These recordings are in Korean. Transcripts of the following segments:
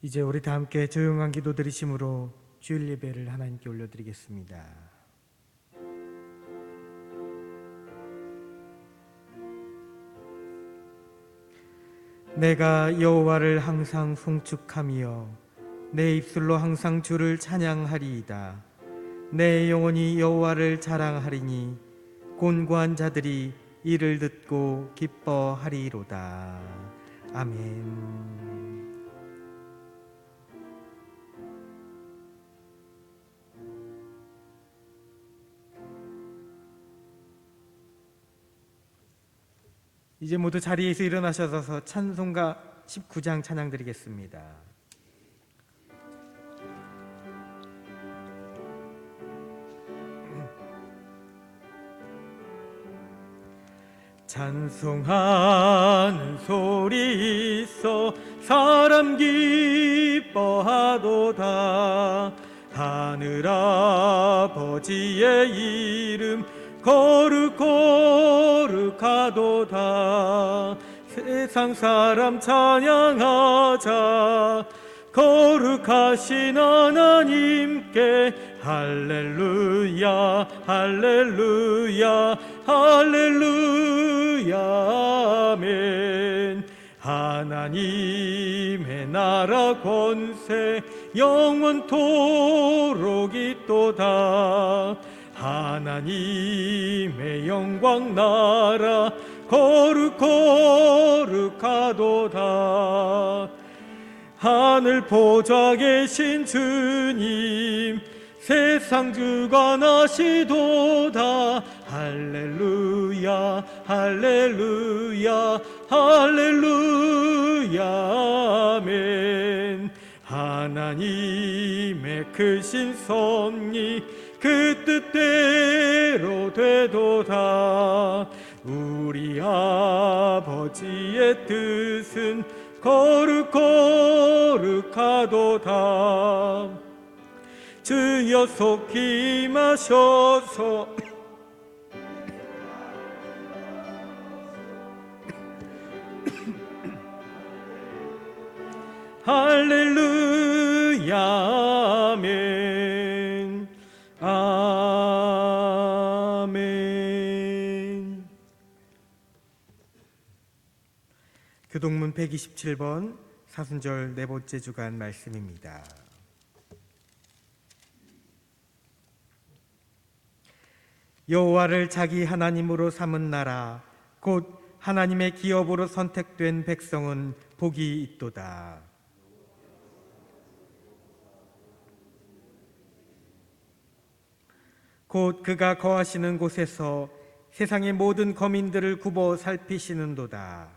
이제 우리 다 함께 조용한 기도 드리심으로 주일 예배를 하나님께 올려드리겠습니다. 내가 여호와를 항상 송축하며 내 입술로 항상 주를 찬양하리이다. 내 영혼이 여호와를 자랑하리니 곤고한 자들이 이를 듣고 기뻐하리로다. 아멘. 이제 모두 자리에서 일어나셔서 찬송가 19장 찬양 드리겠습니다. 찬송하는 소리 있어 사람 기뻐하도다. 하늘 아버지의 이름 거룩거룩하도다. 세상 사람 찬양하자. 거룩하신 하나님께 할렐루야 할렐루야 할렐루야 아멘. 하나님의 나라 권세 영원토록 있도다. 하나님의 영광 나라 거룩거룩하도다. 하늘 보좌 계신 주님 세상 주관하시도다. 할렐루야 할렐루야 할렐루야 아멘. 하나님의 크신 섭리 그 뜻대로 되도다. 우리 아버지의 뜻은 거룩거룩하도다. 주여 속히 임하셔서 할렐루야 아멘 아멘. 교동문 127번 사순절 네 번째 주간 말씀입니다. 여호와를 자기 하나님으로 삼은 나라 곧 하나님의 기업으로 선택된 백성은 복이 있도다. 곧 그가 거하시는 곳에서 세상의 모든 거민들을 굽어 살피시는도다.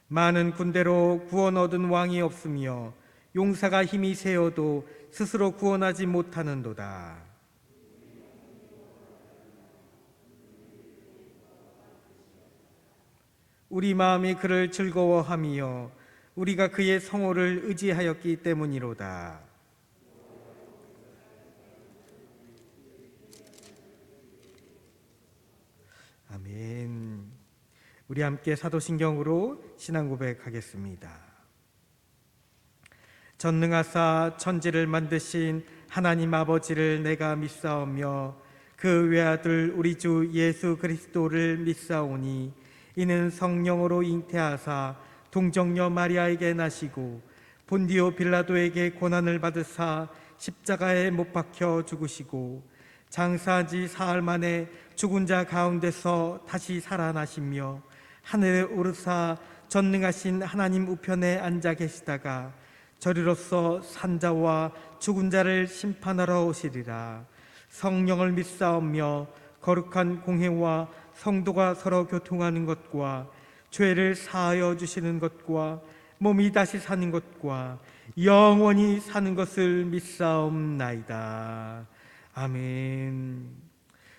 많은 군대로 구원 얻은 왕이 없으며 용사가 힘이 세어도 스스로 구원하지 못하는도다. 우리 마음이 그를 즐거워하며 우리가 그의 성호를 의지하였기 때문이로다. 아멘. 우리 함께 사도신경으로 신앙 고백하겠습니다. 전능하사 천지를 만드신 하나님 아버지를 내가 믿사오며 그 외아들 우리 주 예수 그리스도를 믿사오니 이는 성령으로 잉태하사 동정녀 마리아에게 나시고 본디오 빌라도에게 고난을 받으사 십자가에 못 박혀 죽으시고 장사한 지 사흘 만에 죽은 자 가운데서 다시 살아나시며 하늘에 오르사 전능하신 하나님 우편에 앉아 계시다가 저리로서 산자와 죽은 자를 심판하러 오시리라. 성령을 믿사오며 거룩한 공회와 성도가 서로 교통하는 것과 죄를 사하여 주시는 것과 몸이 다시 사는 것과 영원히 사는 것을 믿사옵나이다. 아멘.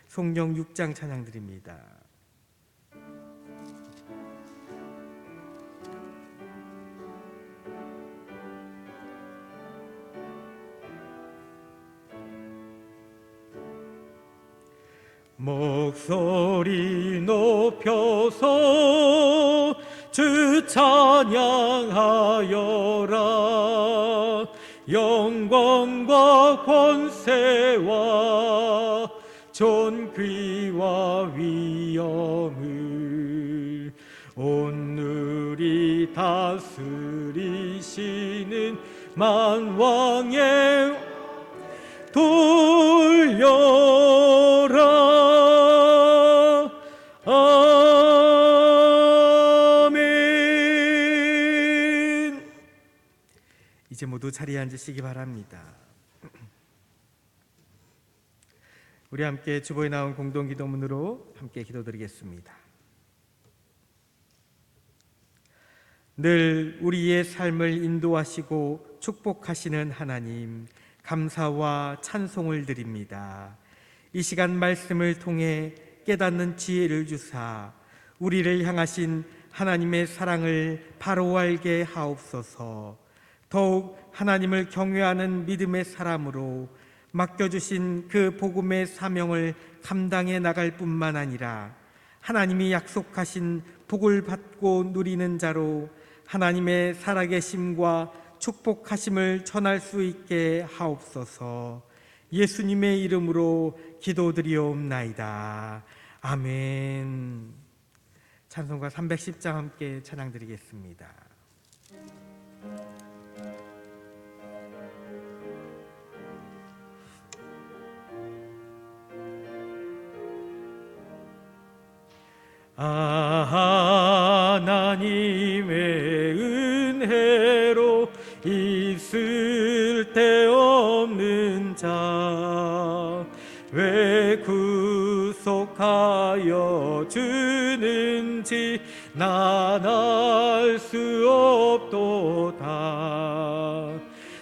성령 6장 찬양 드립니다. 목소리 높여서 주 찬양하여라. 영광과 권세와 존귀와 위엄을 온누리 다스리시는 만왕의 돌려라. 아멘. 이제 모두 자리에 앉으시기 바랍니다. 우리 함께 주보에 나온 공동기도문으로 함께 기도드리겠습니다. 늘 우리의 삶을 인도하시고 축복하시는 하나님, 감사와 찬송을 드립니다. 이 시간 말씀을 통해 깨닫는 지혜를 주사 우리를 향하신 하나님의 사랑을 바로 알게 하옵소서. 더욱 하나님을 경외하는 믿음의 사람으로 맡겨주신 그 복음의 사명을 감당해 나갈 뿐만 아니라 하나님이 약속하신 복을 받고 누리는 자로 하나님의 살아계심과 축복하심을 전할 수 있게 하옵소서. 예수님의 이름으로 기도드리옵나이다. 아멘. 찬송가 310장 함께 찬양드리겠습니다. 하나님의 은혜로 있을 데 없는 자 왜 구속하여 주는지 난 알 수 없도다.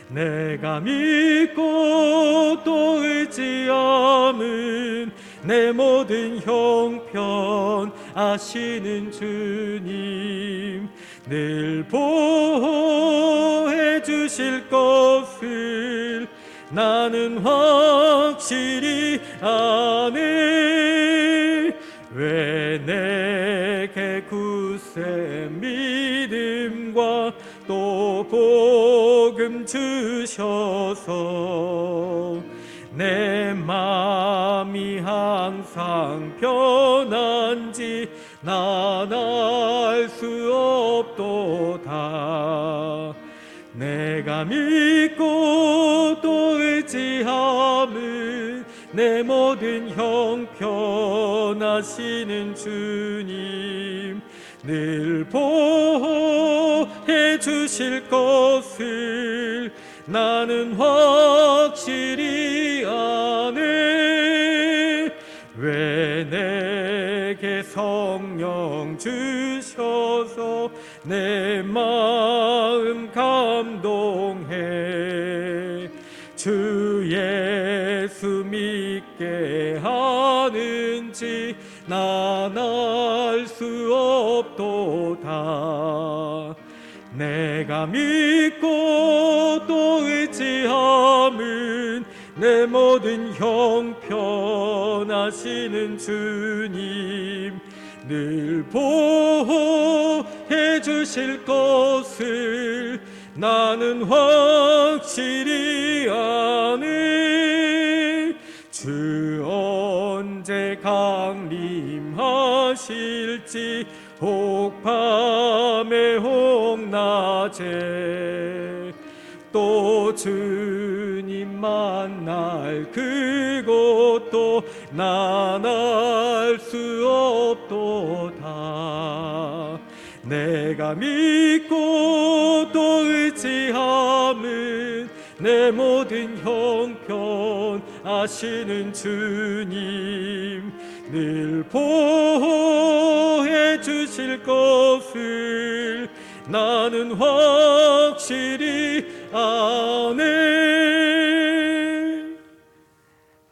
내가 믿고 또 의지함은 내 모든 형편 아시는 주님 늘 보호해 주실 것을 나는 확실히 아네. 왜 내게 굳세 믿음과 또 복음 주셔서 내 마음이 항상 편한지 난 알 수 없도다. 내가 믿고 또 의지함은 내 모든 형편 아시는 주님 늘 보호해 주실 것을 나는 확실히 아네. 왜 내게 성령 주셔서 내 마음 감동해 주 예수 믿게 하는지 난 알 수 없도다. 내가 믿고 또 의지함은 내 모든 형편 아시는 주님 늘 보호해 주실 것을 나는 확실히 아네. 주 언제 강림하실지 혹 밤에 혹 낮에 또 주님 만날 그곳도 난 알 수 없도다. 내가 믿고 또 의지함은 내 모든 형편 아시는 주님 늘 보호해 주실 것을 나는 확실히 아네.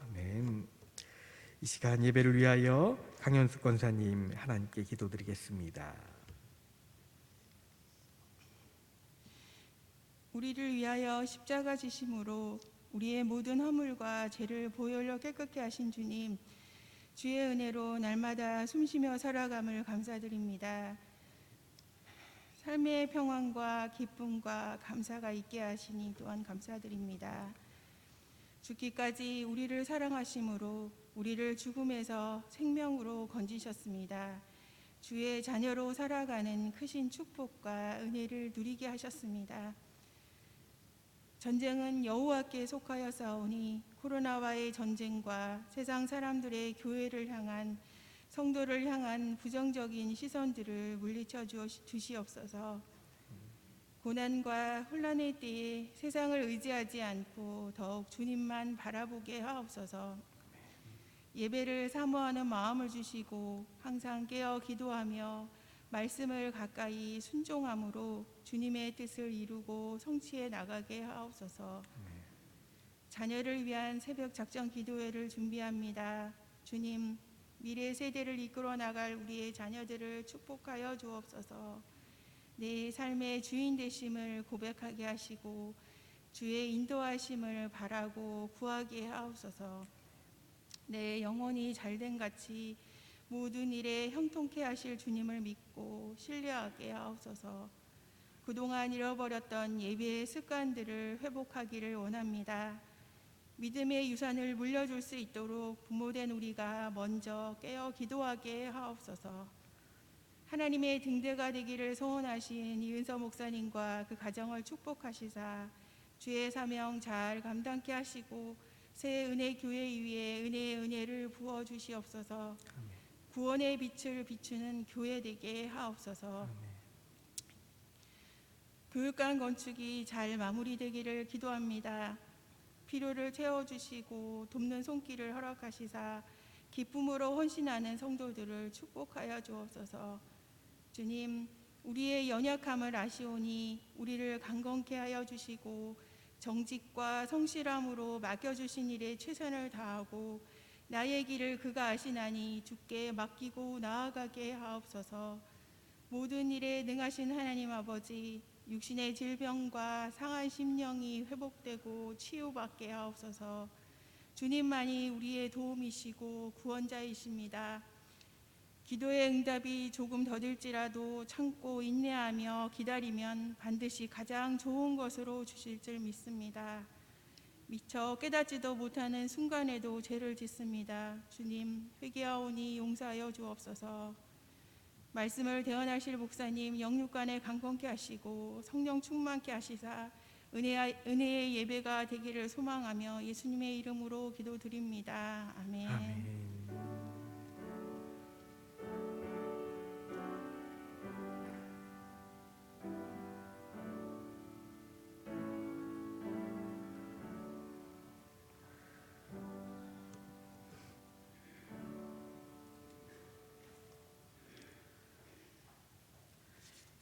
아멘. 이 시간 예배를 위하여 강현숙 권사님 하나님께 기도드리겠습니다. 우리를 위하여 십자가 지심으로 우리의 모든 허물과 죄를 보혈로 깨끗게 하신 주님, 주의 은혜로 날마다 숨쉬며 살아감을 감사드립니다. 삶의 평안과 기쁨과 감사가 있게 하시니 또한 감사드립니다. 죽기까지 우리를 사랑하심으로 우리를 죽음에서 생명으로 건지셨습니다. 주의 자녀로 살아가는 크신 축복과 은혜를 누리게 하셨습니다. 전쟁은 여호와께 속하여 싸우니 코로나와의 전쟁과 세상 사람들의 교회를 향한 성도를 향한 부정적인 시선들을 물리쳐 주시옵소서. 고난과 혼란의 때에 세상을 의지하지 않고 더욱 주님만 바라보게 하옵소서. 예배를 사모하는 마음을 주시고 항상 깨어 기도하며 말씀을 가까이 순종함으로 주님의 뜻을 이루고 성취해 나가게 하옵소서. 자녀를 위한 새벽 작전 기도회를 준비합니다. 주님, 미래 세대를 이끌어 나갈 우리의 자녀들을 축복하여 주옵소서. 내 삶의 주인 되심을 고백하게 하시고 주의 인도하심을 바라고 구하게 하옵소서. 내 영혼이 잘된 같이 모든 일에 형통케 하실 주님을 믿고 신뢰하게 하옵소서. 그동안 잃어버렸던 예배의 습관들을 회복하기를 원합니다. 믿음의 유산을 물려줄 수 있도록 부모된 우리가 먼저 깨어 기도하게 하옵소서. 하나님의 등대가 되기를 소원하신 이은서 목사님과 그 가정을 축복하시사 주의 사명 잘 감당케 하시고 새 은혜 교회 위에 은혜의 은혜를 부어 주시옵소서. 구원의 빛을 비추는 교회 되게 하옵소서. 교육관 건축이 잘 마무리되기를 기도합니다. 필요를 채워주시고 돕는 손길을 허락하시사 기쁨으로 헌신하는 성도들을 축복하여 주옵소서. 주님, 우리의 연약함을 아시오니 우리를 강건케 하여 주시고 정직과 성실함으로 맡겨주신 일에 최선을 다하고 나의 길을 그가 아시나니 주께 맡기고 나아가게 하옵소서. 모든 일에 능하신 하나님 아버지, 육신의 질병과 상한 심령이 회복되고 치유받게 하옵소서. 주님만이 우리의 도움이시고 구원자이십니다. 기도의 응답이 조금 더딜지라도 참고 인내하며 기다리면 반드시 가장 좋은 것으로 주실 줄 믿습니다. 미처 깨닫지도 못하는 순간에도 죄를 짓습니다. 주님, 회개하오니 용서하여 주옵소서. 말씀을 대언하실 목사님 영육간에 강건케 하시고 성령 충만케 하시사 은혜의 예배가 되기를 소망하며 예수님의 이름으로 기도드립니다. 아멘. 아멘.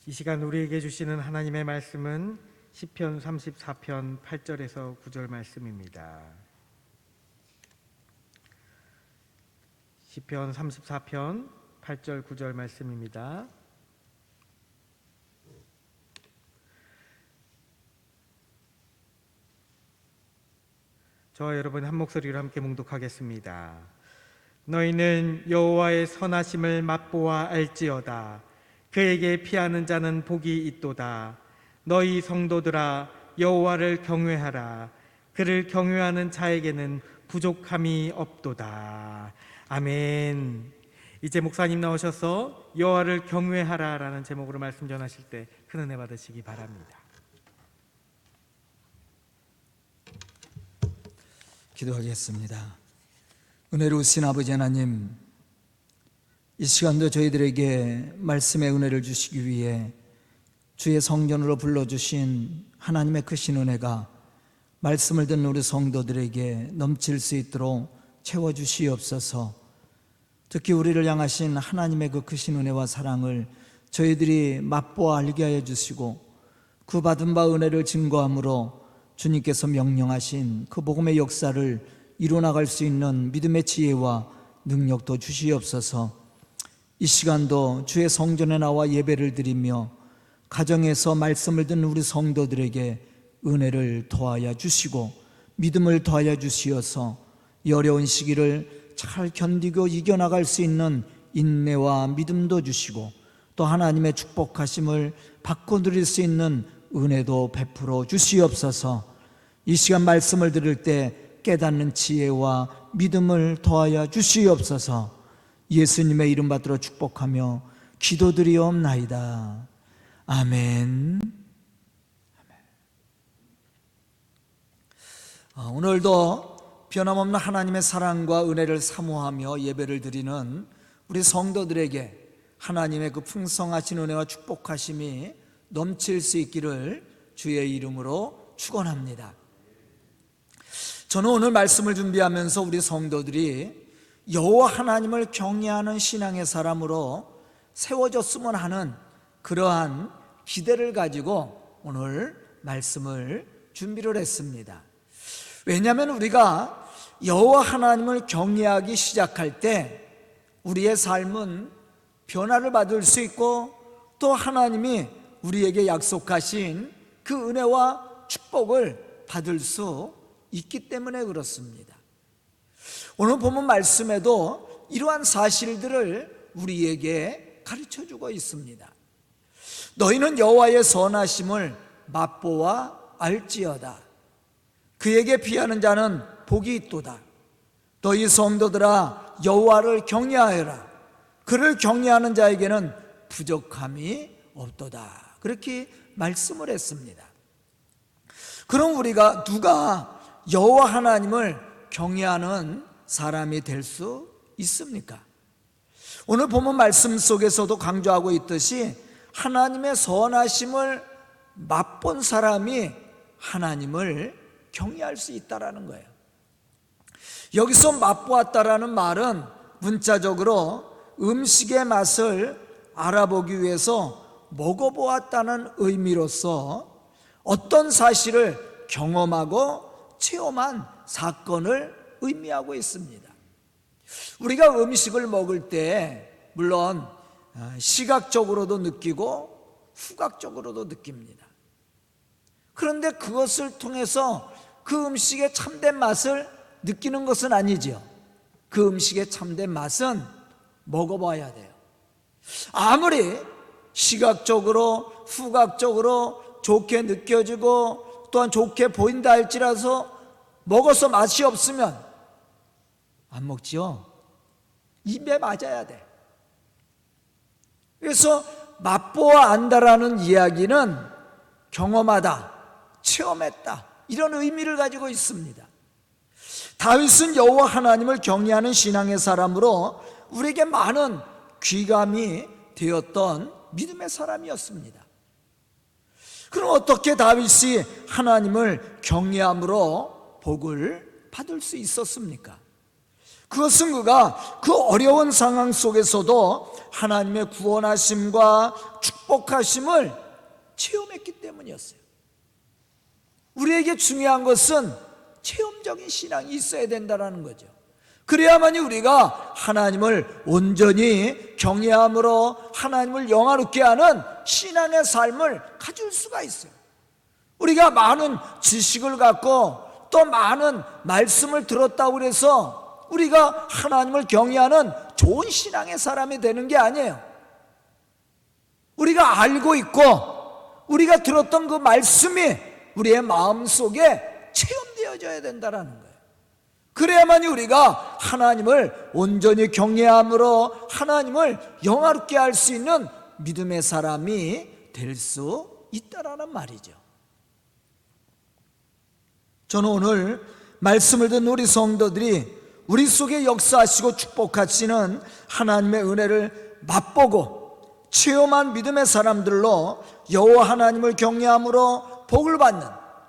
이 시간 우리에게 주시는 하나님의 말씀은 시편 34편 8절에서 9절 말씀입니다. 시편 34편 8절 9절 말씀입니다. 저와 여러분 한 목소리로 함께 몽독하겠습니다. 너희는 여호와의 선하심을 맛보아 알지어다. 그에게 피하는 자는 복이 있도다. 너희 성도들아 여호와를 경외하라. 그를 경외하는 자에게는 부족함이 없도다. 아멘. 이제 목사님 나오셔서 여호와를 경외하라라는 제목으로 말씀 전하실 때 큰 은혜 받으시기 바랍니다. 기도하겠습니다. 은혜로우신 아버지 하나님, 이 시간도 저희들에게 말씀의 은혜를 주시기 위해 주의 성전으로 불러주신 하나님의 크신 은혜가 말씀을 듣는 우리 성도들에게 넘칠 수 있도록 채워주시옵소서. 특히 우리를 향하신 하나님의 그 크신 은혜와 사랑을 저희들이 맛보아 알게 하여 주시고 그 받은 바 은혜를 증거함으로 주님께서 명령하신 그 복음의 역사를 이루어나갈 수 있는 믿음의 지혜와 능력도 주시옵소서. 이 시간도 주의 성전에 나와 예배를 드리며 가정에서 말씀을 듣는 우리 성도들에게 은혜를 더하여 주시고 믿음을 더하여 주시어서 이 어려운 시기를 잘 견디고 이겨나갈 수 있는 인내와 믿음도 주시고 또 하나님의 축복하심을 받고 누릴 수 있는 은혜도 베풀어 주시옵소서. 이 시간 말씀을 들을 때 깨닫는 지혜와 믿음을 더하여 주시옵소서. 예수님의 이름 받들어 축복하며 기도드리옵나이다. 아멘. 오늘도 변함없는 하나님의 사랑과 은혜를 사모하며 예배를 드리는 우리 성도들에게 하나님의 그 풍성하신 은혜와 축복하심이 넘칠 수 있기를 주의 이름으로 축원합니다. 저는 오늘 말씀을 준비하면서 우리 성도들이 여호와 하나님을 경외하는 신앙의 사람으로 세워졌으면 하는 그러한 기대를 가지고 오늘 말씀을 준비를 했습니다. 왜냐하면 우리가 여호와 하나님을 경외하기 시작할 때 우리의 삶은 변화를 받을 수 있고 또 하나님이 우리에게 약속하신 그 은혜와 축복을 받을 수 있기 때문에 그렇습니다. 오늘 본문 말씀에도 이러한 사실들을 우리에게 가르쳐주고 있습니다. 너희는 여호와의 선하심을 맛보아 알지어다. 그에게 피하는 자는 복이 있도다. 너희 성도들아 여호와를 경외하여라. 그를 경외하는 자에게는 부족함이 없도다. 그렇게 말씀을 했습니다. 그럼 우리가 누가 여호와 하나님을 경외하는 사람이 될 수 있습니까? 오늘 본문 말씀 속에서도 강조하고 있듯이 하나님의 선하심을 맛본 사람이 하나님을 경외할 수 있다라는 거예요. 여기서 맛보았다라는 말은 문자적으로 음식의 맛을 알아보기 위해서 먹어보았다는 의미로서 어떤 사실을 경험하고 체험한 사건을 의미하고 있습니다. 우리가 음식을 먹을 때 물론 시각적으로도 느끼고 후각적으로도 느낍니다. 그런데 그것을 통해서 그 음식의 참된 맛을 느끼는 것은 아니지요. 그 음식의 참된 맛은 먹어봐야 돼요. 아무리 시각적으로 후각적으로 좋게 느껴지고 또한 좋게 보인다 할지라도 먹어서 맛이 없으면 안 먹지요. 입에 맞아야 돼. 그래서 맛보아 안다라는 이야기는 경험하다, 체험했다, 이런 의미를 가지고 있습니다. 다윗은 여호와 하나님을 경외하는 신앙의 사람으로 우리에게 많은 귀감이 되었던 믿음의 사람이었습니다. 그럼 어떻게 다윗이 하나님을 경외함으로 복을 받을 수 있었습니까? 그것은 그가 그 어려운 상황 속에서도 하나님의 구원하심과 축복하심을 체험했기 때문이었어요. 우리에게 중요한 것은 체험적인 신앙이 있어야 된다는 거죠. 그래야만이 우리가 하나님을 온전히 경외함으로 하나님을 영화롭게 하는 신앙의 삶을 가질 수가 있어요. 우리가 많은 지식을 갖고 또 많은 말씀을 들었다고 해서 우리가 하나님을 경외하는 좋은 신앙의 사람이 되는 게 아니에요. 우리가 알고 있고 우리가 들었던 그 말씀이 우리의 마음속에 체험되어져야 된다는 거예요. 그래야만이 우리가 하나님을 온전히 경외함으로 하나님을 영화롭게 할 수 있는 믿음의 사람이 될 수 있다라는 말이죠. 저는 오늘 말씀을 듣는 우리 성도들이 우리 속에 역사하시고 축복하시는 하나님의 은혜를 맛보고 체험한 믿음의 사람들로 여호와 하나님을 경외함으로 복을 받는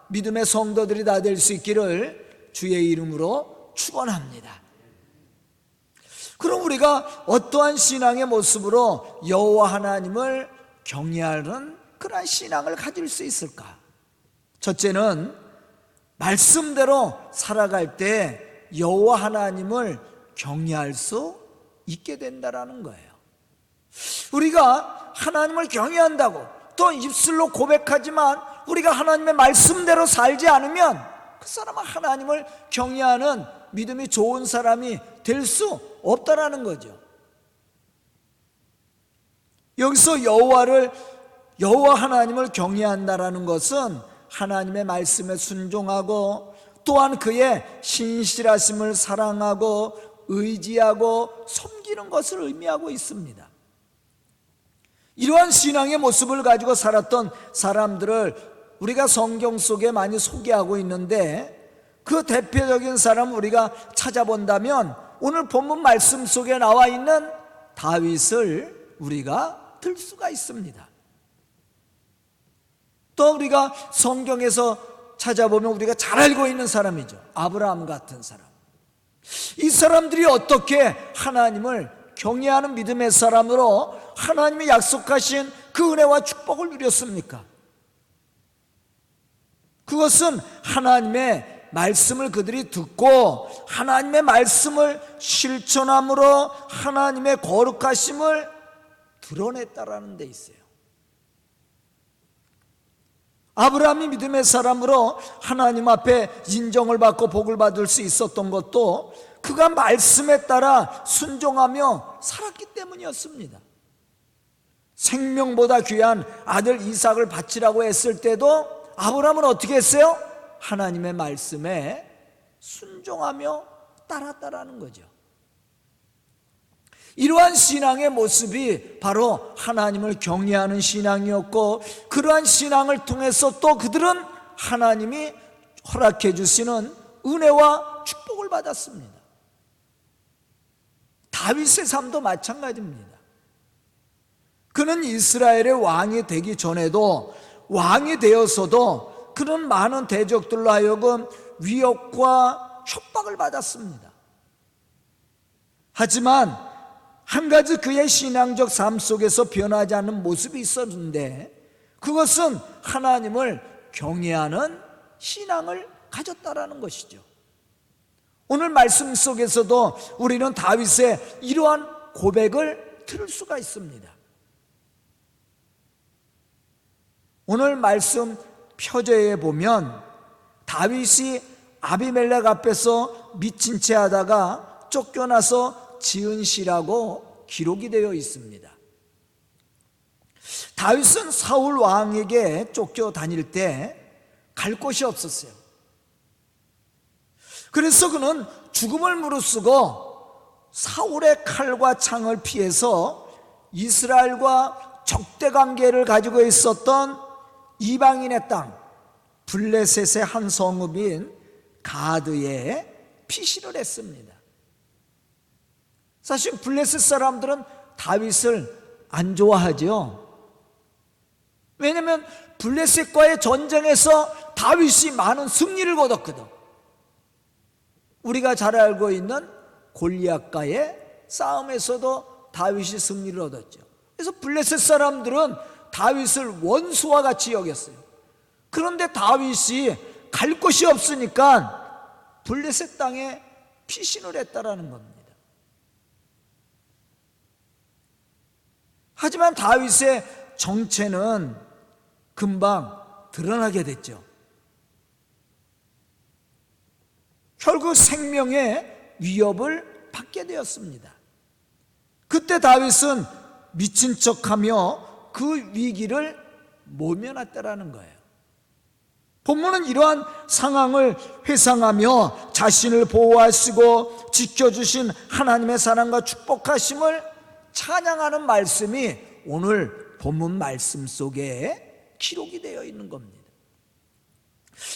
믿음의 성도들이 다 될 수 있기를 주의 이름으로 축원합니다. 그럼 우리가 어떠한 신앙의 모습으로 여호와 하나님을 경외하는 그러한 신앙을 가질 수 있을까? 첫째는 말씀대로 살아갈 때 여호와 하나님을 경외할 수 있게 된다라는 거예요. 우리가 하나님을 경외한다고 또 입술로 고백하지만 우리가 하나님의 말씀대로 살지 않으면 그 사람은 하나님을 경외하는 믿음이 좋은 사람이 될 수 없다라는 거죠. 여기서 여호와 하나님을 경외한다라는 것은 하나님의 말씀에 순종하고 또한 그의 신실하심을 사랑하고 의지하고 섬기는 것을 의미하고 있습니다. 이러한 신앙의 모습을 가지고 살았던 사람들을 우리가 성경 속에 많이 소개하고 있는데, 그 대표적인 사람 우리가 찾아본다면 오늘 본문 말씀 속에 나와 있는 다윗을 우리가 들 수가 있습니다. 또 우리가 성경에서 찾아보면 우리가 잘 알고 있는 사람이죠. 아브라함 같은 사람. 이 사람들이 어떻게 하나님을 경외하는 믿음의 사람으로 하나님이 약속하신 그 은혜와 축복을 누렸습니까? 그것은 하나님의 말씀을 그들이 듣고 하나님의 말씀을 실천함으로 하나님의 거룩하심을 드러냈다라는 데 있어요. 아브라함이 믿음의 사람으로 하나님 앞에 인정을 받고 복을 받을 수 있었던 것도 그가 말씀에 따라 순종하며 살았기 때문이었습니다. 생명보다 귀한 아들 이삭을 바치라고 했을 때도 아브라함은 어떻게 했어요? 하나님의 말씀에 순종하며 따랐다라는 거죠. 이러한 신앙의 모습이 바로 하나님을 경외하는 신앙이었고, 그러한 신앙을 통해서 또 그들은 하나님이 허락해 주시는 은혜와 축복을 받았습니다. 다윗의 삶도 마찬가지입니다. 그는 이스라엘의 왕이 되기 전에도, 왕이 되어서도 그는 많은 대적들로 하여금 위협과 협박을 받았습니다. 하지만 한 가지 그의 신앙적 삶 속에서 변하지 않는 모습이 있었는데, 그것은 하나님을 경외하는 신앙을 가졌다라는 것이죠. 오늘 말씀 속에서도 우리는 다윗의 이러한 고백을 들을 수가 있습니다. 오늘 말씀 표제에 보면 다윗이 아비멜렉 앞에서 미친 채 하다가 쫓겨나서 지은 시라고 기록이 되어 있습니다. 다윗은 사울 왕에게 쫓겨다닐 때 갈 곳이 없었어요. 그래서 그는 죽음을 무릅쓰고 사울의 칼과 창을 피해서 이스라엘과 적대 관계를 가지고 있었던 이방인의 땅 블레셋의 한 성읍인 가드에 피신을 했습니다. 사실 블레셋 사람들은 다윗을 안 좋아하죠. 왜냐하면 블레셋과의 전쟁에서 다윗이 많은 승리를 거뒀거든. 우리가 잘 알고 있는 골리앗과의 싸움에서도 다윗이 승리를 얻었죠. 그래서 블레셋 사람들은 다윗을 원수와 같이 여겼어요. 그런데 다윗이 갈 곳이 없으니까 블레셋 땅에 피신을 했다라는 겁니다. 하지만 다윗의 정체는 금방 드러나게 됐죠. 결국 생명의 위협을 받게 되었습니다. 그때 다윗은 미친 척하며 그 위기를 모면했다라는 거예요. 본문은 이러한 상황을 회상하며 자신을 보호하시고 지켜주신 하나님의 사랑과 축복하심을 찬양하는 말씀이 오늘 본문 말씀 속에 기록이 되어 있는 겁니다.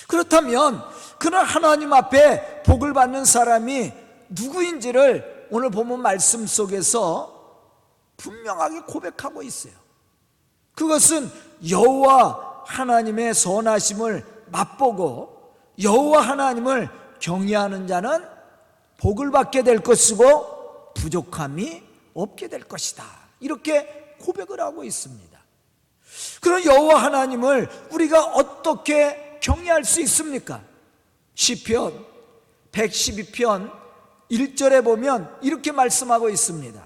그렇다면 그는 하나님 앞에 복을 받는 사람이 누구인지를 오늘 본문 말씀 속에서 분명하게 고백하고 있어요. 그것은 여호와 하나님의 선하심을 맛보고 여호와 하나님을 경외하는 자는 복을 받게 될 것이고 부족함이 없게 될 것이다, 이렇게 고백을 하고 있습니다. 그런 여호와 하나님을 우리가 어떻게 경외할 수 있습니까? 시편 112편 1절에 보면 이렇게 말씀하고 있습니다.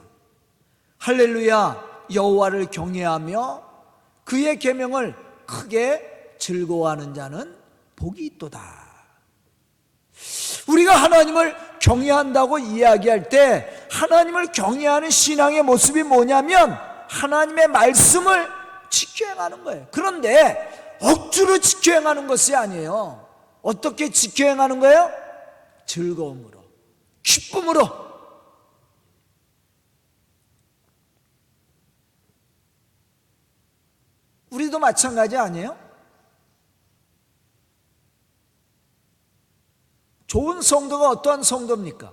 할렐루야, 여호와를 경외하며 그의 계명을 크게 즐거워하는 자는 복이 있도다. 우리가 하나님을 경외한다고 이야기할 때 하나님을 경외하는 신앙의 모습이 뭐냐면 하나님의 말씀을 지켜 행하는 거예요. 그런데 억지로 지켜 행하는 것이 아니에요. 어떻게 지켜 행하는 거예요? 즐거움으로, 기쁨으로. 우리도 마찬가지 아니에요? 좋은 성도가 어떠한 성도입니까?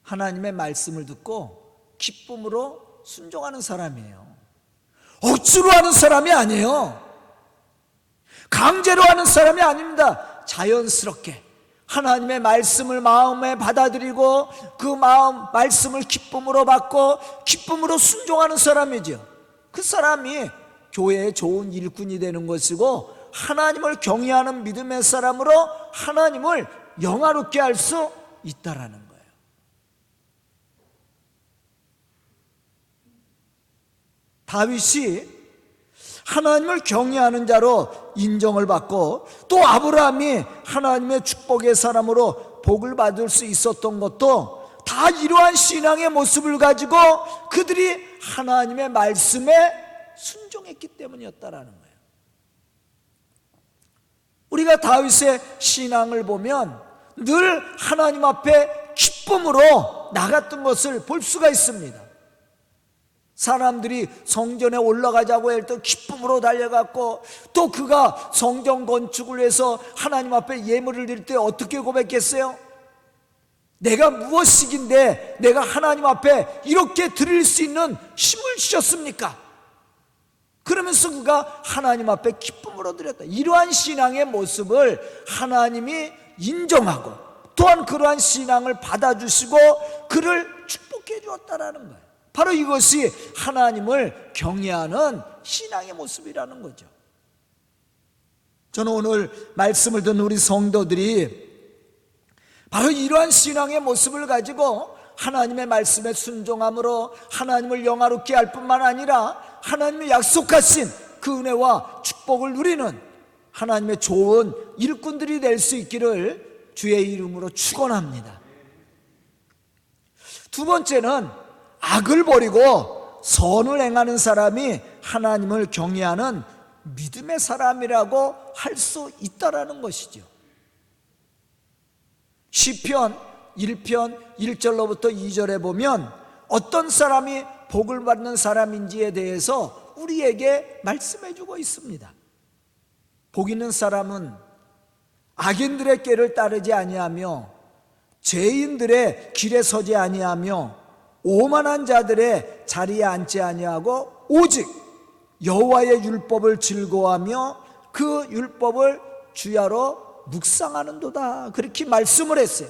하나님의 말씀을 듣고 기쁨으로 순종하는 사람이에요. 억지로 하는 사람이 아니에요. 강제로 하는 사람이 아닙니다. 자연스럽게 하나님의 말씀을 마음에 받아들이고 그 말씀을 기쁨으로 받고 기쁨으로 순종하는 사람이죠. 그 사람이 교회의 좋은 일꾼이 되는 것이고 하나님을 경외하는 믿음의 사람으로 하나님을 영화롭게 할 수 있다라는 거예요. 다윗이 하나님을 경외하는 자로 인정을 받고 또 아브라함이 하나님의 축복의 사람으로 복을 받을 수 있었던 것도 다 이러한 신앙의 모습을 가지고 그들이 하나님의 말씀에 순종했기 때문이었다라는 거예요. 우리가 다윗의 신앙을 보면 늘 하나님 앞에 기쁨으로 나갔던 것을 볼 수가 있습니다. 사람들이 성전에 올라가자고 할 때 기쁨으로 달려갔고 또 그가 성전 건축을 위해서 하나님 앞에 예물을 드릴 때 어떻게 고백했어요? 내가 무엇이긴데 내가 하나님 앞에 이렇게 드릴 수 있는 힘을 주셨습니까? 그러면서 그가 하나님 앞에 기쁨으로 드렸다. 이러한 신앙의 모습을 하나님이 인정하고 또한 그러한 신앙을 받아주시고 그를 축복해 주었다라는 거예요. 바로 이것이 하나님을 경외하는 신앙의 모습이라는 거죠. 저는 오늘 말씀을 듣는 우리 성도들이 바로 이러한 신앙의 모습을 가지고 하나님의 말씀에 순종함으로 하나님을 영화롭게 할 뿐만 아니라 하나님의 약속하신 그 은혜와 축복을 누리는 하나님의 좋은 일꾼들이 될 수 있기를 주의 이름으로 축원합니다. 두 번째는 악을 버리고 선을 행하는 사람이 하나님을 경외하는 믿음의 사람이라고 할 수 있다라는 것이죠. 시편 1편 1절로부터 2절에 보면 어떤 사람이 복을 받는 사람인지에 대해서 우리에게 말씀해 주고 있습니다. 복 있는 사람은 악인들의 꾀를 따르지 아니하며 죄인들의 길에 서지 아니하며 오만한 자들의 자리에 앉지 아니하고 오직 여호와의 율법을 즐거워하며 그 율법을 주야로 묵상하는도다. 그렇게 말씀을 했어요.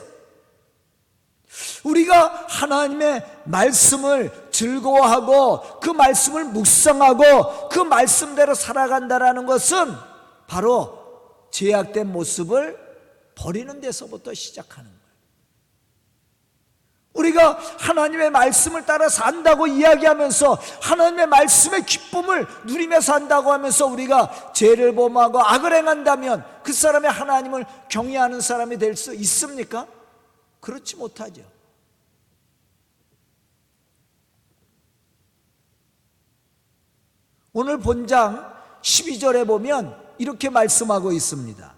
우리가 하나님의 말씀을 즐거워하고 그 말씀을 묵상하고 그 말씀대로 살아간다라는 것은 바로 죄악된 모습을 버리는 데서부터 시작하는 거예요. 우리가 하나님의 말씀을 따라 산다고 이야기하면서 하나님의 말씀의 기쁨을 누리며 산다고 하면서 우리가 죄를 범하고 악을 행한다면 그 사람이 하나님을 경외하는 사람이 될 수 있습니까? 그렇지 못하죠. 오늘 본장 12절에 보면 이렇게 말씀하고 있습니다.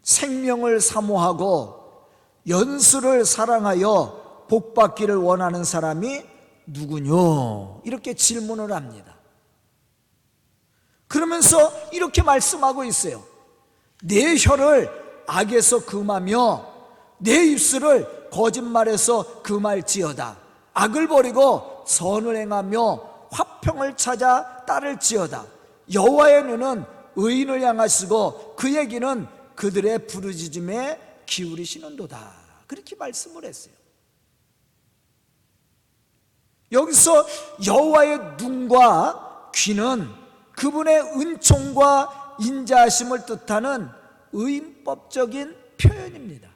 생명을 사모하고 연수를 사랑하여 복받기를 원하는 사람이 누구뇨? 이렇게 질문을 합니다. 그러면서 이렇게 말씀하고 있어요. 내 혀를 악에서 금하며 내 입술을 거짓말에서 금할지어다. 악을 버리고 선을 행하며 화평을 찾아 따를지어다. 여호와의 눈은 의인을 향하시고 그의 귀는 그들의 부르짖음에 기울이시는도다. 그렇게 말씀을 했어요. 여기서 여호와의 눈과 귀는 그분의 은총과 인자하심을 뜻하는 의인법적인 표현입니다.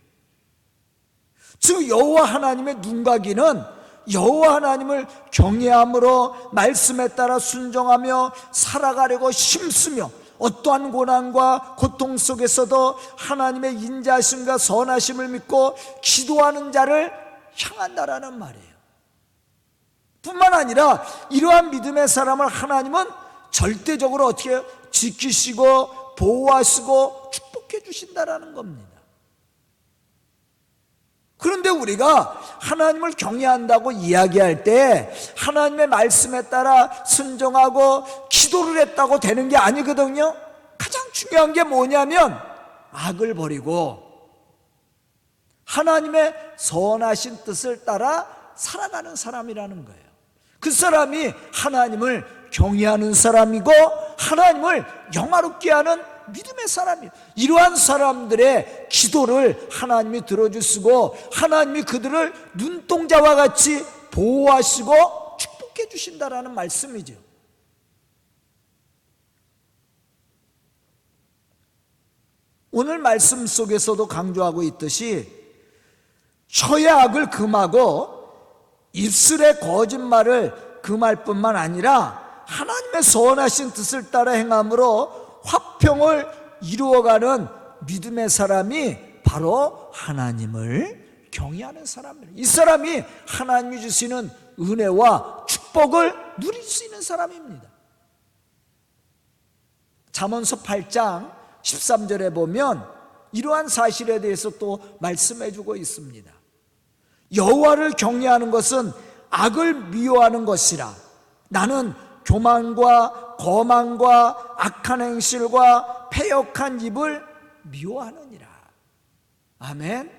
즉 여호와 하나님의 눈과 귀는 여호와 하나님을 경외함으로 말씀에 따라 순종하며 살아가려고 힘쓰며 어떠한 고난과 고통 속에서도 하나님의 인자하심과 선하심을 믿고 기도하는 자를 향한다라는 말이에요. 뿐만 아니라 이러한 믿음의 사람을 하나님은 절대적으로 어떻게 해요? 지키시고 보호하시고 축복해 주신다라는 겁니다. 그런데 우리가 하나님을 경외한다고 이야기할 때 하나님의 말씀에 따라 순종하고 기도를 했다고 되는 게 아니거든요. 가장 중요한 게 뭐냐면 악을 버리고 하나님의 선하신 뜻을 따라 살아가는 사람이라는 거예요. 그 사람이 하나님을 경외하는 사람이고 하나님을 영화롭게 하는 믿음의 사람이에요. 이러한 사람들의 기도를 하나님이 들어주시고 하나님이 그들을 눈동자와 같이 보호하시고 축복해 주신다라는 말씀이죠. 오늘 말씀 속에서도 강조하고 있듯이 혀의 악을 금하고 입술의 거짓말을 금할 뿐만 아니라 하나님의 선하신 뜻을 따라 행함으로 화평을 이루어가는 믿음의 사람이 바로 하나님을 경외하는 사람입니다. 이 사람이 하나님이 주시는 은혜와 축복을 누릴 수 있는 사람입니다. 잠언서 8장 13절에 보면 이러한 사실에 대해서 또 말씀해 주고 있습니다. 여호와를 경외하는 것은 악을 미워하는 것이라. 나는 교만과 거만과 악한 행실과 패역한 입을 미워하느니라. 아멘.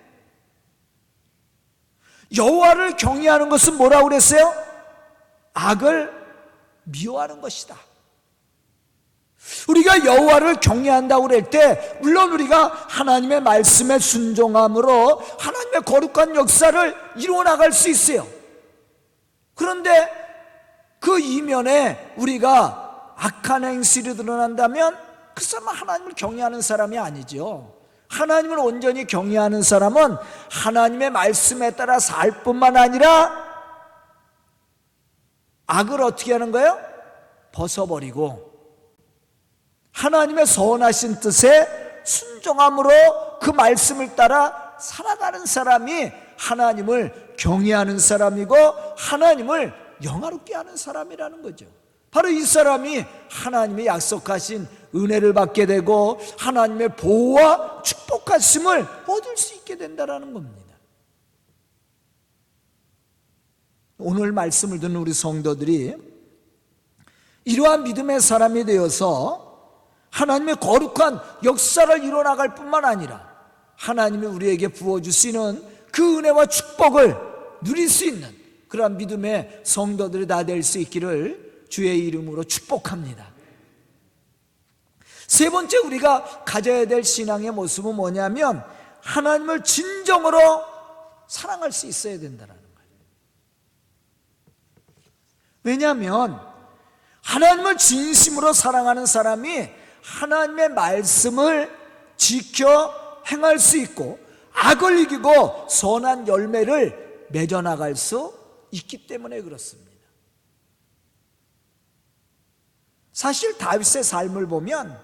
여호와를 경외하는 것은 뭐라고 그랬어요? 악을 미워하는 것이다. 우리가 여호와를 경외한다고 그럴 때 물론 우리가 하나님의 말씀에 순종함으로 하나님의 거룩한 역사를 이루어 나갈 수 있어요. 그런데 그 이면에 우리가 악한 행실이 드러난다면 그 사람은 하나님을 경외하는 사람이 아니죠. 하나님을 온전히 경외하는 사람은 하나님의 말씀에 따라 살 뿐만 아니라 악을 어떻게 하는 거예요? 벗어버리고 하나님의 선하신 뜻에 순종함으로 그 말씀을 따라 살아가는 사람이 하나님을 경외하는 사람이고 하나님을 영화롭게 하는 사람이라는 거죠. 바로 이 사람이 하나님의 약속하신 은혜를 받게 되고 하나님의 보호와 축복하심을 얻을 수 있게 된다는 겁니다. 오늘 말씀을 듣는 우리 성도들이 이러한 믿음의 사람이 되어서 하나님의 거룩한 역사를 이뤄나갈 뿐만 아니라 하나님이 우리에게 부어주시는 그 은혜와 축복을 누릴 수 있는 그러한 믿음의 성도들이 다 될 수 있기를 주의 이름으로 축복합니다. 세 번째 우리가 가져야 될 신앙의 모습은 뭐냐면 하나님을 진정으로 사랑할 수 있어야 된다는 거예요. 왜냐하면 하나님을 진심으로 사랑하는 사람이 하나님의 말씀을 지켜 행할 수 있고 악을 이기고 선한 열매를 맺어나갈 수 있기 때문에 그렇습니다. 사실 다윗의 삶을 보면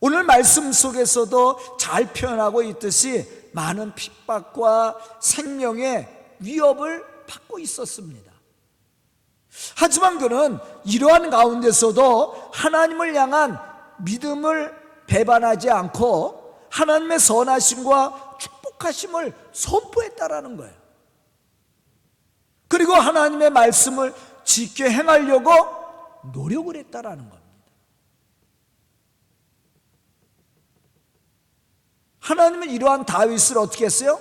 오늘 말씀 속에서도 잘 표현하고 있듯이 많은 핍박과 생명의 위협을 받고 있었습니다. 하지만 그는 이러한 가운데서도 하나님을 향한 믿음을 배반하지 않고 하나님의 선하심과 축복하심을 선포했다라는 거예요. 그리고 하나님의 말씀을 지켜 행하려고 노력을 했다라는 겁니다. 하나님은 이러한 다윗을 어떻게 했어요?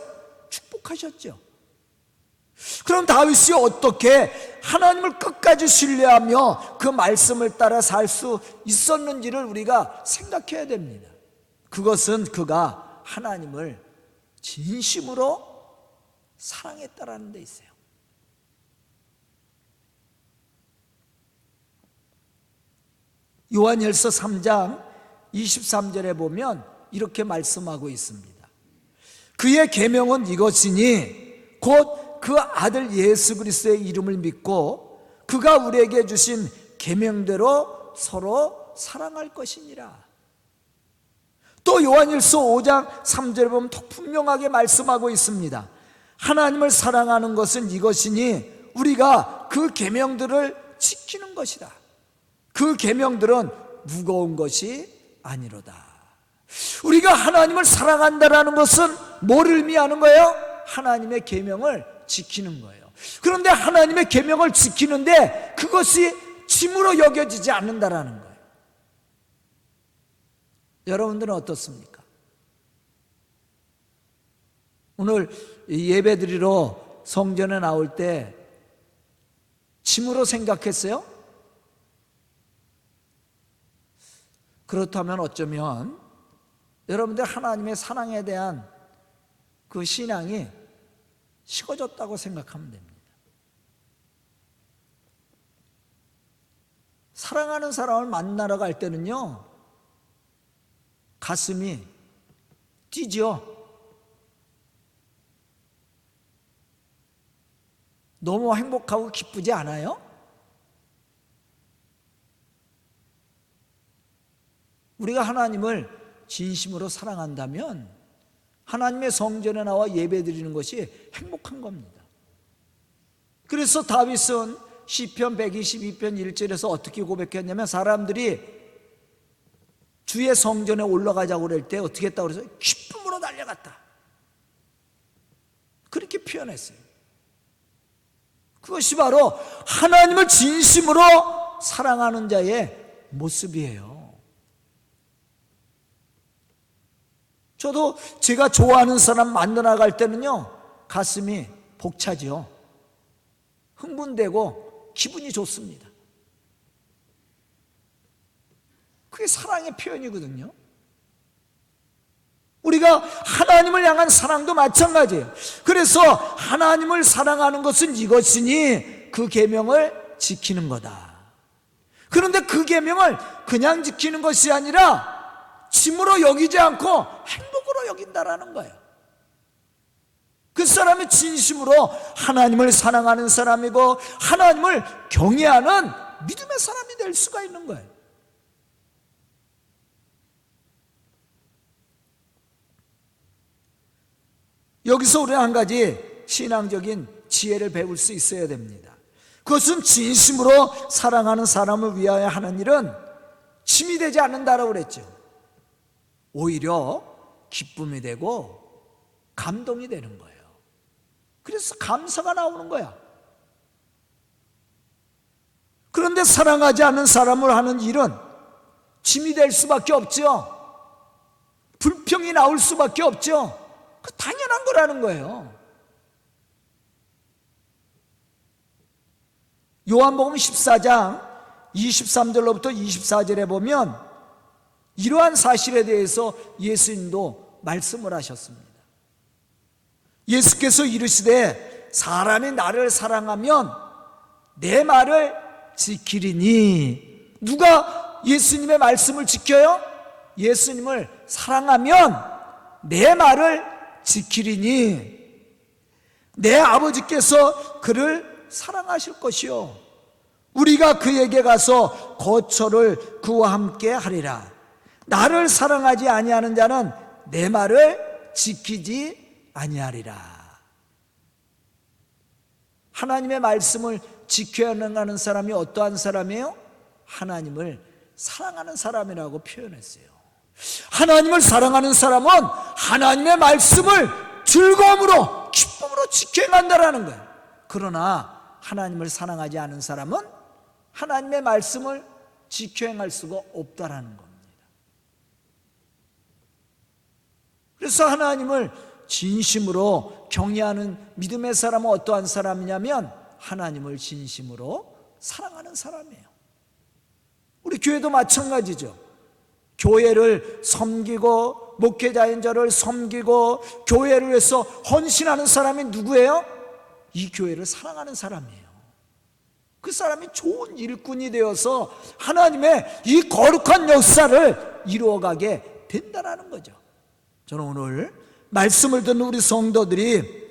축복하셨죠. 그럼 다윗이 어떻게 하나님을 끝까지 신뢰하며 그 말씀을 따라 살 수 있었는지를 우리가 생각해야 됩니다. 그것은 그가 하나님을 진심으로 사랑했다라는 데 있어요. 요한일서 3장 23절에 보면 이렇게 말씀하고 있습니다. 그의 계명은 이것이니 곧 그 아들 예수 그리스도의 이름을 믿고 그가 우리에게 주신 계명대로 서로 사랑할 것이니라. 또 요한일서 5장 3절에 보면 더 분명하게 말씀하고 있습니다. 하나님을 사랑하는 것은 이것이니 우리가 그 계명들을 지키는 것이다. 그 계명들은 무거운 것이 아니로다. 우리가 하나님을 사랑한다라는 것은 뭘 의미하는 거예요? 하나님의 계명을 지키는 거예요. 그런데 하나님의 계명을 지키는데 그것이 짐으로 여겨지지 않는다라는 거예요. 여러분들은 어떻습니까? 오늘 예배드리러 성전에 나올 때 짐으로 생각했어요? 그렇다면 어쩌면 여러분들 하나님의 사랑에 대한 그 신앙이 식어졌다고 생각하면 됩니다. 사랑하는 사람을 만나러 갈 때는요, 가슴이 뛰죠. 너무 행복하고 기쁘지 않아요? 우리가 하나님을 진심으로 사랑한다면 하나님의 성전에 나와 예배드리는 것이 행복한 겁니다. 그래서 다윗은 시편 122편 1절에서 어떻게 고백했냐면, 사람들이 주의 성전에 올라가자고 그럴 때 어떻게 했다고 그래서 기쁨으로 달려갔다, 그렇게 표현했어요. 그것이 바로 하나님을 진심으로 사랑하는 자의 모습이에요. 저도 제가 좋아하는 사람 만나러 갈 때는요, 가슴이 벅차죠. 흥분되고 기분이 좋습니다. 그게 사랑의 표현이거든요. 우리가 하나님을 향한 사랑도 마찬가지예요. 그래서 하나님을 사랑하는 것은 이것이니 그 계명을 지키는 거다. 그런데 그 계명을 그냥 지키는 것이 아니라 짐으로 여기지 않고 행복으로 여긴다라는 거예요. 그 사람이 진심으로 하나님을 사랑하는 사람이고 하나님을 경외하는 믿음의 사람이 될 수가 있는 거예요. 여기서 우리는 한 가지 신앙적인 지혜를 배울 수 있어야 됩니다. 그것은 진심으로 사랑하는 사람을 위하여 하는 일은 짐이 되지 않는다라고 그랬죠. 오히려 기쁨이 되고 감동이 되는 거예요. 그래서 감사가 나오는 거야. 그런데 사랑하지 않는 사람을 하는 일은 짐이 될 수밖에 없죠. 불평이 나올 수밖에 없죠. 그 당연한 거라는 거예요. 요한복음 14장 23절로부터 24절에 보면 이러한 사실에 대해서 예수님도 말씀을 하셨습니다. 예수께서 이르시되 사람이 나를 사랑하면 내 말을 지키리니. 누가 예수님의 말씀을 지켜요? 예수님을 사랑하면 내 말을 지키리니 내 아버지께서 그를 사랑하실 것이요 우리가 그에게 가서 거처를 그와 함께 하리라. 나를 사랑하지 아니하는 자는 내 말을 지키지 아니하리라. 하나님의 말씀을 지켜야 하는 사람이 어떠한 사람이에요? 하나님을 사랑하는 사람이라고 표현했어요. 하나님을 사랑하는 사람은 하나님의 말씀을 즐거움으로 기쁨으로 지켜야 한다는 거예요. 그러나 하나님을 사랑하지 않은 사람은 하나님의 말씀을 지켜 행할 수가 없다라는 겁니다. 그래서 하나님을 진심으로 경외하는 믿음의 사람은 어떠한 사람이냐면 하나님을 진심으로 사랑하는 사람이에요. 우리 교회도 마찬가지죠. 교회를 섬기고 목회자인 저를 섬기고 교회를 위해서 헌신하는 사람이 누구예요? 이 교회를 사랑하는 사람이에요. 그 사람이 좋은 일꾼이 되어서 하나님의 이 거룩한 역사를 이루어가게 된다는 거죠. 저는 오늘 말씀을 듣는 우리 성도들이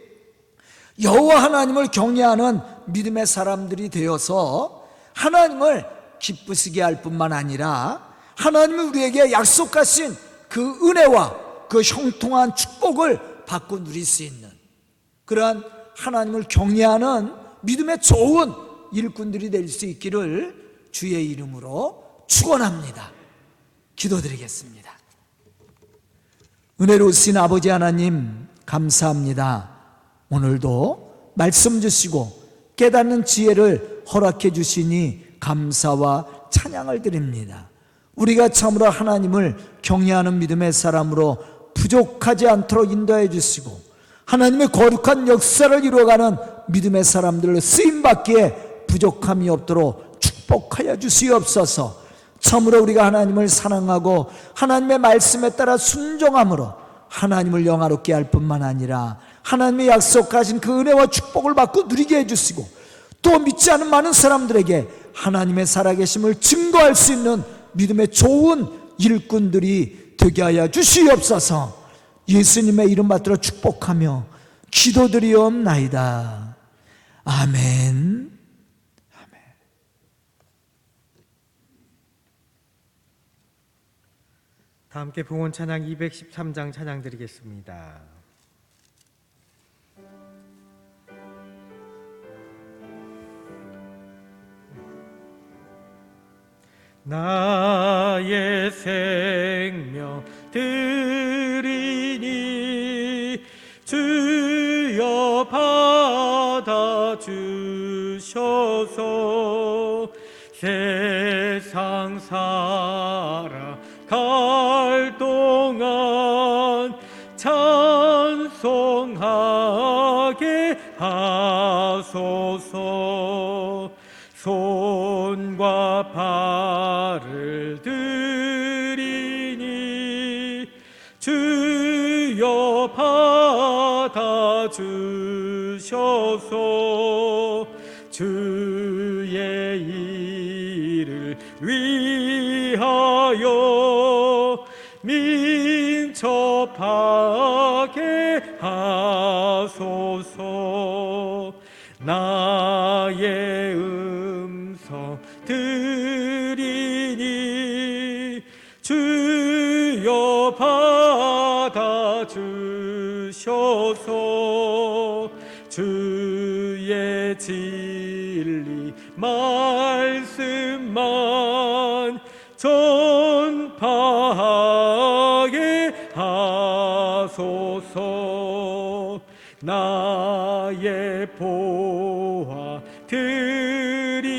여호와 하나님을 경외하는 믿음의 사람들이 되어서 하나님을 기쁘시게 할 뿐만 아니라 하나님이 우리에게 약속하신 그 그 은혜와 그 형통한 축복을 받고 누릴 수 있는 그러한 하나님을 경외하는 믿음의 좋은 일꾼들이 될 수 있기를 주의 이름으로 축원합니다. 기도드리겠습니다. 은혜로우신 아버지 하나님 감사합니다. 오늘도 말씀 주시고 깨닫는 지혜를 허락해 주시니 감사와 찬양을 드립니다. 우리가 참으로 하나님을 경외하는 믿음의 사람으로 부족하지 않도록 인도해 주시고 하나님의 거룩한 역사를 이루어가는 믿음의 사람들로 쓰임받기에 부족함이 없도록 축복하여 주시옵소서. 참으로 우리가 하나님을 사랑하고 하나님의 말씀에 따라 순종함으로 하나님을 영화롭게 할 뿐만 아니라 하나님의 약속하신 그 은혜와 축복을 받고 누리게 해주시고 또 믿지 않은 많은 사람들에게 하나님의 살아계심을 증거할 수 있는 믿음의 좋은 일꾼들이 되게 하여 주시옵소서. 예수님의 이름 받들어 축복하며 기도드리옵나이다. 아멘. 다 함께 봉헌 찬양 213장 찬양 드리겠습니다. 나의 생명 드리니 주여 받아 주셔서 세상 살아갈 동안 찬송하게 하소서. 손과 발을 드리니 주여 받아 주셔서 주의 일을 위하여 민첩하게 하소서. 나의 음성 드리니 주여 받아 주셔서 주의 진리 말씀만 전파하게 하소서. 나의 보화 드리니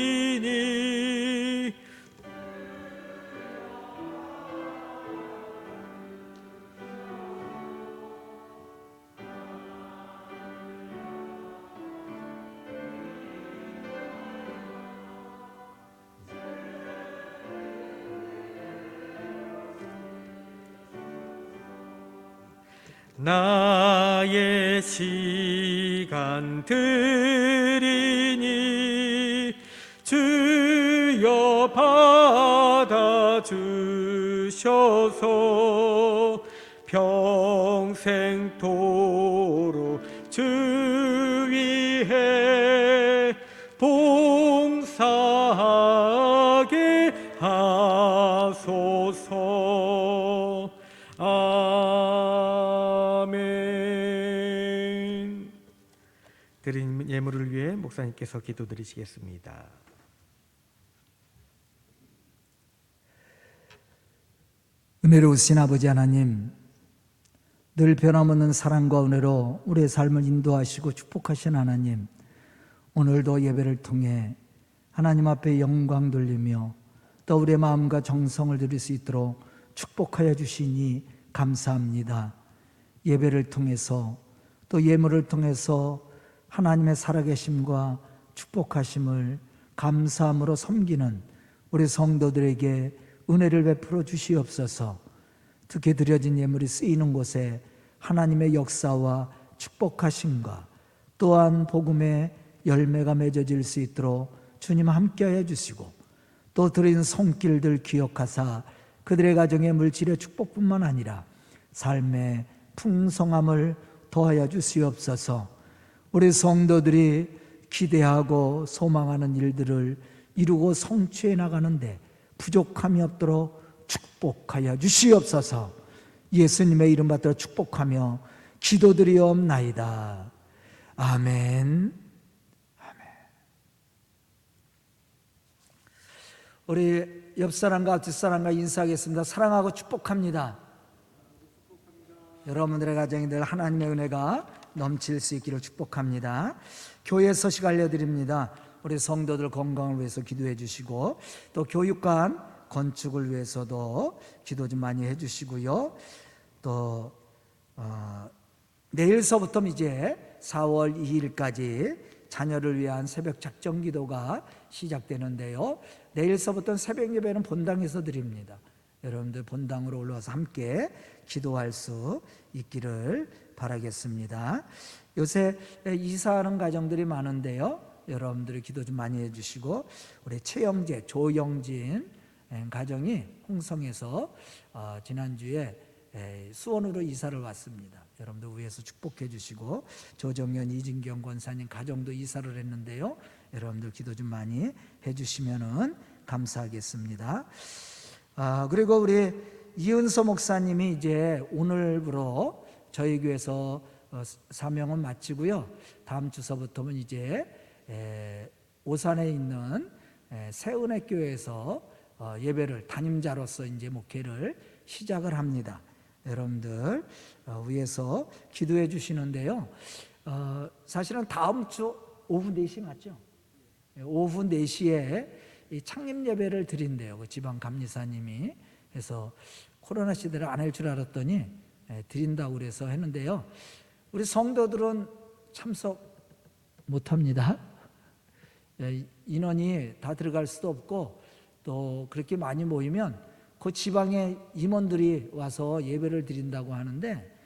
나의 시간 드리니 주여 받아 주셔서 평생토록 주 위해 봉사하게 하소서. 아멘. 드린 예물을 위해 목사님께서 기도드리시겠습니다. 은혜로우신 아버지 하나님, 늘 변함없는 사랑과 은혜로 우리의 삶을 인도하시고 축복하신 하나님, 오늘도 예배를 통해 하나님 앞에 영광 돌리며 또 우리의 마음과 정성을 드릴 수 있도록 축복하여 주시니 감사합니다. 예배를 통해서 또 예물을 통해서 하나님의 살아계심과 축복하심을 감사함으로 섬기는 우리 성도들에게 은혜를 베풀어 주시옵소서. 특히 드려진 예물이 쓰이는 곳에 하나님의 역사와 축복하심과 또한 복음의 열매가 맺어질 수 있도록 주님 함께하여 주시고 또 드린 손길들 기억하사 그들의 가정의 물질의 축복뿐만 아니라 삶의 풍성함을 더하여 주시옵소서. 우리 성도들이 기대하고 소망하는 일들을 이루고 성취해 나가는데 부족함이 없도록 축복하여 주시옵소서. 예수님의 이름 받들어 축복하며 기도드리옵나이다. 아멘. 아멘. 우리 옆 사람과 뒷사람과 인사하겠습니다. 사랑하고 축복합니다. 여러분들의 가정에 늘 하나님의 은혜가 넘칠 수 있기를 축복합니다. 교회 소식 알려드립니다. 우리 성도들 건강을 위해서 기도해 주시고, 또 교육관 건축을 위해서도 기도 좀 많이 해 주시고요. 또 내일서부터 이제 4월 2일까지 자녀를 위한 새벽 작정 기도가 시작되는데요. 내일서부터는 새벽 예배는 본당에서 드립니다. 여러분들 본당으로 올라와서 함께 기도할 수 있기를 바라겠습니다. 요새 이사하는 가정들이 많은데요. 여러분들이 기도 좀 많이 해주시고, 우리 최영재, 조영진 가정이 홍성에서 지난주에 수원으로 이사를 왔습니다. 여러분들 위해서 축복해 주시고, 조정현, 이진경 권사님 가정도 이사를 했는데요. 여러분들 기도 좀 많이 해주시면 감사하겠습니다. 그리고 우리 이은서 목사님이 이제 오늘부로 저희 교회에서 사명은 마치고요. 다음 주서부터는 이제 오산에 있는 새은혜교회에서 예배를 담임자로서 이제 목회를 시작을 합니다. 여러분들 위해서 기도해 주시는데요. 사실은 다음 주 오후 4시 맞죠? 오후 4시에 이 창립 예배를 드린대요. 그 지방 감리사님이. 해서 코로나 시대를 안 할 줄 알았더니 드린다고 그래서 했는데요. 우리 성도들은 참석 못합니다. 인원이 다 들어갈 수도 없고, 또 그렇게 많이 모이면 그 지방의 임원들이 와서 예배를 드린다고 하는데,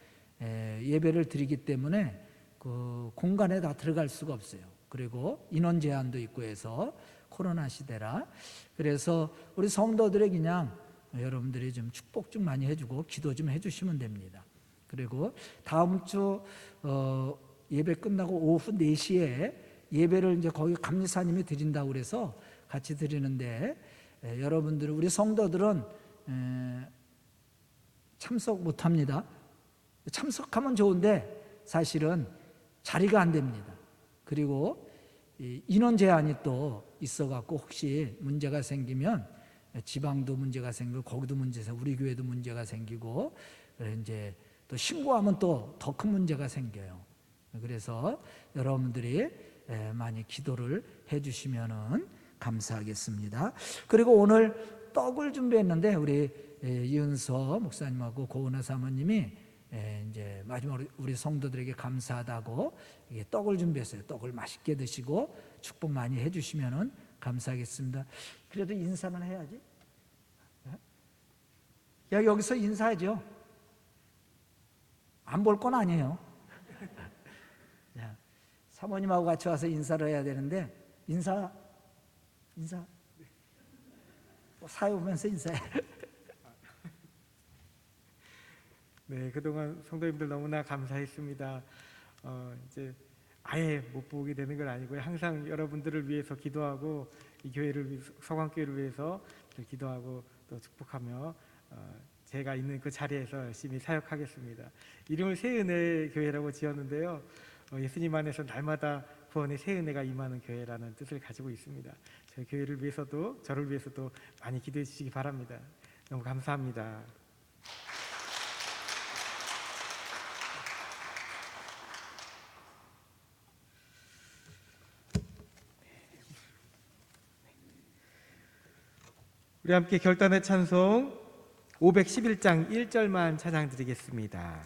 예배를 드리기 때문에 그 공간에 다 들어갈 수가 없어요. 그리고 인원 제한도 있고 해서 코로나 시대라. 그래서 우리 성도들의 그냥 여러분들이 좀 축복 좀 많이 해주고 기도 좀 해주시면 됩니다. 그리고 다음 주 예배 끝나고 오후 4시에 예배를 이제 거기 감리사님이 드린다고 그래서 같이 드리는데, 여러분들 우리 성도들은 참석 못합니다. 참석하면 좋은데 사실은 자리가 안 됩니다. 그리고 인원 제한이 또 있어갖고 혹시 문제가 생기면 지방도 문제가 생기고 거기도 문제가 생기고 우리 교회도 문제가 생기고 이제 또 신고하면 또 더 큰 문제가 생겨요. 그래서 여러분들이 많이 기도를 해주시면은 감사하겠습니다. 그리고 오늘 떡을 준비했는데 우리 이은서 목사님하고 고은하 사모님이 이제 마지막으로 우리 성도들에게 감사하다고 떡을 준비했어요. 떡을 맛있게 드시고 축복 많이 해주시면은 감사하겠습니다. 그래도 인사는 해야지. 야, 여기서 인사하죠. 안 볼 건 아니에요. 사모님하고 같이 와서 인사를 해야 되는데 인사 사회 보면서 인사해. 네, 그동안 성도님들 너무나 감사했습니다. 이제 아예 못 보게 되는 건 아니고요. 항상 여러분들을 위해서 기도하고 이 교회를 위해서, 서광교회를 위해서 기도하고 또 축복하며 제가 있는 그 자리에서 열심히 사역하겠습니다. 이름을 새은혜 교회라고 지었는데요. 예수님 안에서 날마다 구원의 새은혜가 임하는 교회라는 뜻을 가지고 있습니다. 저희 교회를 위해서도 저를 위해서도 많이 기도해 주시기 바랍니다. 너무 감사합니다. 우리 함께 결단의 찬송 511장 1절만 찬양 드리겠습니다.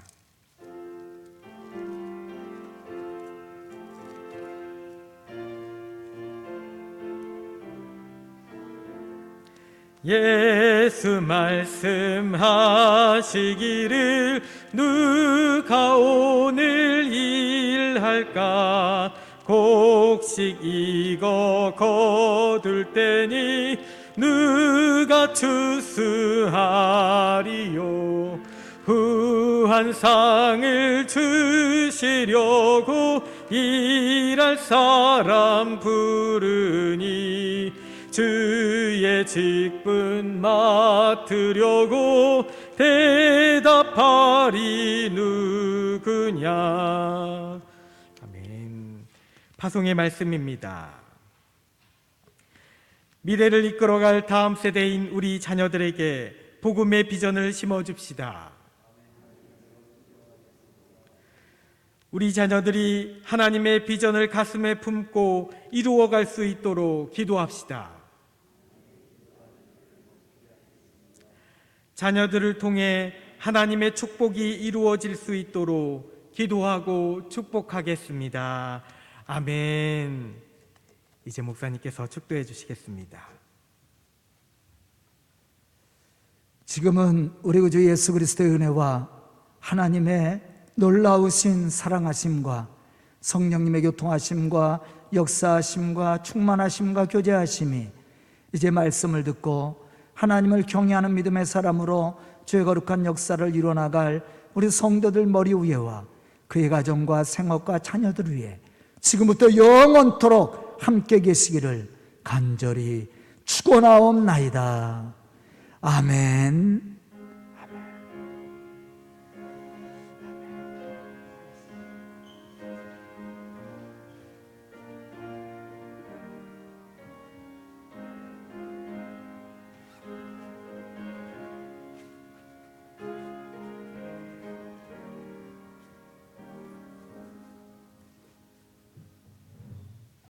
예수 말씀하시기를 누가 오늘 일할까 곡식 이거 거둘 때니 누가 추수하리요 후한 상을 주시려고 일할 사람 부르니 주의 직분 맡으려고 대답하리 누구냐. 아멘. 파송의 말씀입니다. 미래를 이끌어갈 다음 세대인 우리 자녀들에게 복음의 비전을 심어줍시다. 우리 자녀들이 하나님의 비전을 가슴에 품고 이루어갈 수 있도록 기도합시다. 자녀들을 통해 하나님의 축복이 이루어질 수 있도록 기도하고 축복하겠습니다. 아멘. 이제 목사님께서 축도해 주시겠습니다. 지금은 우리 구주 예수 그리스도의 은혜와 하나님의 놀라우신 사랑하심과 성령님의 교통하심과 역사하심과 충만하심과 교제하심이 이제 말씀을 듣고 하나님을 경외하는 믿음의 사람으로 주의 거룩한 역사를 이뤄나갈 우리 성도들 머리 위에와 그의 가정과 생업과 자녀들 위해 지금부터 영원토록 함께 계시기를 간절히 축원하옵나이다. 아멘.